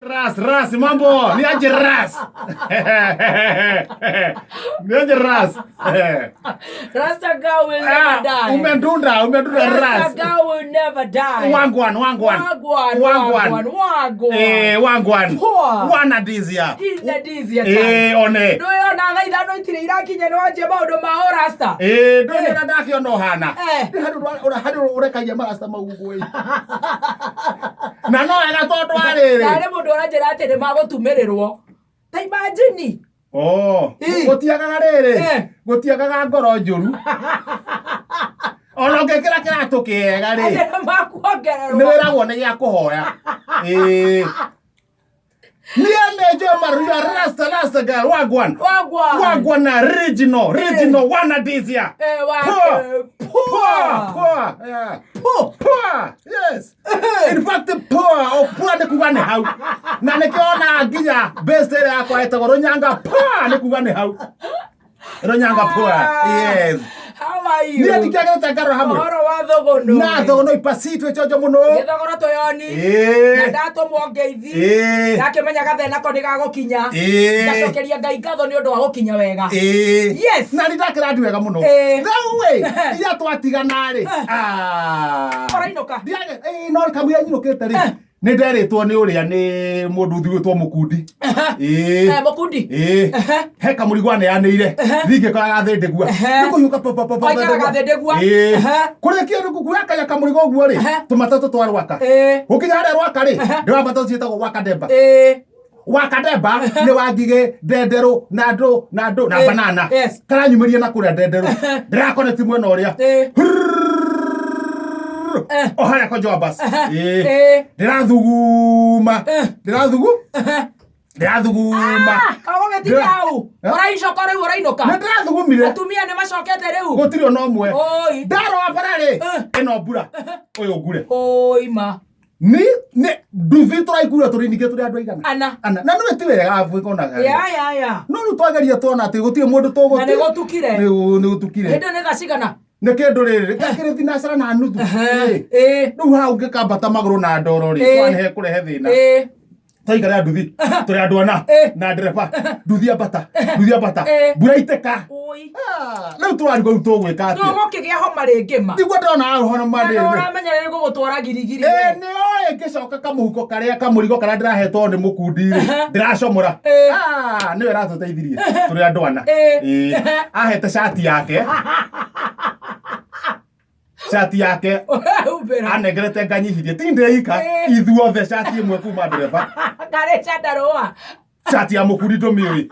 Ras, mambo, niaje ras. Niaje ras. Rasta girl will never die. Umedunda ras. Rasta girl will never die. Wangwan. Wangwan. Poor. Wana dizia. Ina dizia time. One. Doyo na gaida no itire irakinya no je baudo ma rasta. Doyo na dakio no hana. Hadu urekaje marasta magugwe. Na no ega todo arere. Dale mundu arajira atere magutumirirwo. Ta imagine. Gotiagaga rere. Gotiagaga ngoro njuru. Ono ngekira kiratu kiega ri. Atere makuongererwo. Ni wiragwo ni gia kuhoya. Niende jo maruya rasta girl wagwan original wana dizia. Poor. Yes. In fact the poor ne kugane hau. Na ne kiona ginya best area kwa eta Ronyanga poor ne kugane hau. Ronyanga poor. Yes. How are you? Ni atikiaga takaro hamu. Oro wa thogono. Na thogono ipasitwe chojo muno. Githogoro toyoni. Na ndato mwongeithi. Yake menya gathena ko ndigagukinya. Ngacokeria Ngai ngatho ni undu wa gukinya wega. Yes. Na ndakira andu wega muno. Nawe ira twatigana ri. Orainoka. No kamuya nyirukite ri. Ni nderitwo ni uria ni mundu thiwitwo mukundi. Mukundi. He kamurigo aneanire. Thige ka gathindegua. Ni kuyuka papa. Ka gathindegua. Kurekia ni kukuya ya kamurigo guo ri. Tumatatu twarwaka. Ukinya hare rwaka ri. Ndiwa matatu cietagwo waka demba. Waka demba ni wangige ndenderu na banana. Karanyumirie na kuria ndenderu. Ndirakoneti ti mwena uria. Haya kwa jobas. Ndirathuguma. Kawoge ti yau. Oraicoko riu orainoka. Ndirathugumire. Atumia ni macokete riu. Gutiri ono mwe. Oi. Ndaro wa barari. Eno mbura. Oyo ngure. Oi ma. Ni nduthi turaigura turinige turi andu aigana. Ana. Na no wetiwega avuikona gari. Ya. No twageria tuona ati gutire mundu tuguti. Na ni gutukire. Ni gutukire. Hendo ne gacigana. Ne kendo riri gakire thinacara na nuthu. Riu hau ngikambata maguru na ndoro ri twanhe kurehe thina. Taigara nduthi turi andu ana na ndereba nduthi abata. Mbura iteka. Oi. Riu twarigwo tugwika ati. No gokigia homa ringi ma. Ndigwo ndona homa mari. Na uramenya ni gugutwara girigiri. Ni oe ngicoka kamuhuko karia kamurigo karia ndirahetwo ni mukundi ri ndiracomora. Ni we ratuteithirie turi andu ana. Ahete shati yake. Shati yake anegerete nganyihirie ti ndeika ithuothe shati imwe kuma ndereba kare chandaroa shati ya mukundi ndomioi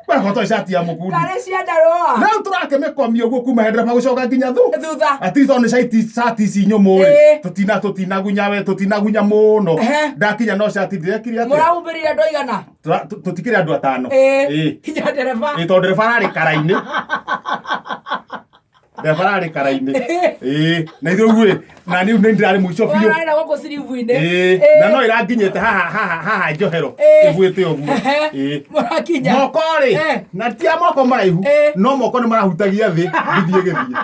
Bahoto shati ya mukundi kare chandaroa na turake mekomio uguo kuma ndereba gucoka nginya thutha atizo ni shati ici nyomo tutina gunya muno ndakinya no shati ndirekire ati murahumbiria ndoigana tutikire andu atano kinya ndereba to ndereba ari karaini Defarari karaini. Na ithu gwe na ni ndirari muico biu. Ara goko sirivu-ine. Na no iraginyete haha njohero. Igwite oguo. Murakinya. Moko ri. Na tia moko maraihu. No moko ni marahutagia thi githie githie.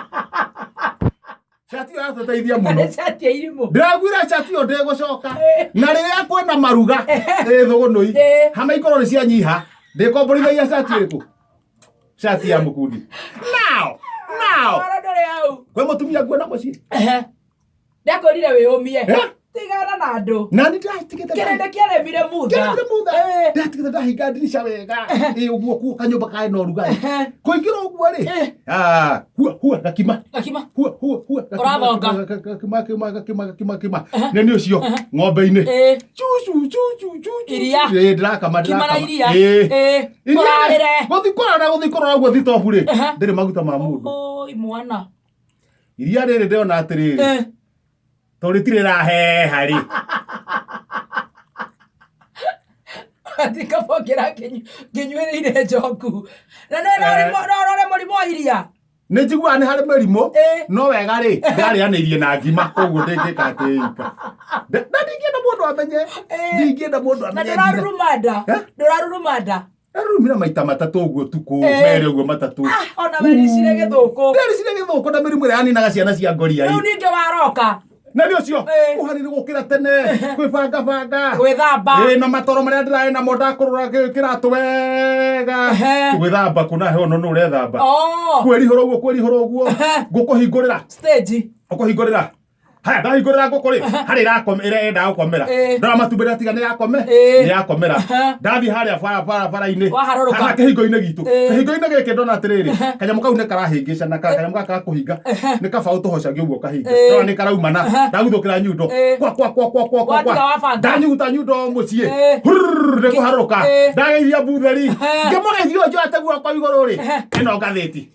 Shati ya tuteithia muno. Shati ya irimu. Ndagwira shati onde gucoka. Na riria kwena maruga. Thugunui. Hama ikoro ri cia nyiha. Ndikomborithagia shati iriku. Shati ya mukundi. Now. Kwe mutumia nguona muci. Ndakorire wiyumie. Tigana na andu. Na ni ndatigite. Kirende kiaremire mutha. Ndatigite ndahinga ndirisha wega. Uguo ku kanyumba kae no rugai. Kuingira uguo ri. Hua gakima. Hua. Urathonga. Gakima. Neni ucio ng'ombe-ini. Chu. Iria. Ndirakama. Kimara iria. Kurarire. Guthikora uguo thitobu ri. Ndiri maguta ma mundu. Oi mwana. Iria riri ndiona atiriri. Toritire rahe hari. Atika pokera kinywereire njoku. Na no murimu wa iria. Ni njigua ni hari merimu no wega ri ndarianirie na ngima koguo ndingika atika. Na ndingienda mundu amenye. Na ndurarurumanda. Arumira maita matatu uguo tuku mere uguo matatu. Ona mericire githuku. Mericire githuku na mirimu ria ni na ciana cia ngori ai. Riu ninge waroka. na ndio cio uharire gukira tene kwibanga banga gwithamba na matoro maria ndirae na moda kurura kiratu wega gwithamba kuna he ono no urethamba kweri horo uguo ngukuhingurira stage ukuhingurira haya ndahingurira ngukuri hari irakomera enda gukomera ndora matumbira tigane yakome ni yakomera ndathi haria bara-ini haha kihingo-ini gitu kihingo-ini giki ndona atiriri kanyamu kau ni karahingica na kanyamu gaka kuhinga ni kabau tuhocagia uguo kahinga ndora ni karaumana ndaguthukira nyundo kwa ndanyuta nyundo mucii ni kuharuka ndageithia butheri ngimugeithia njo ateguo kwa iguru ri ino ngathiti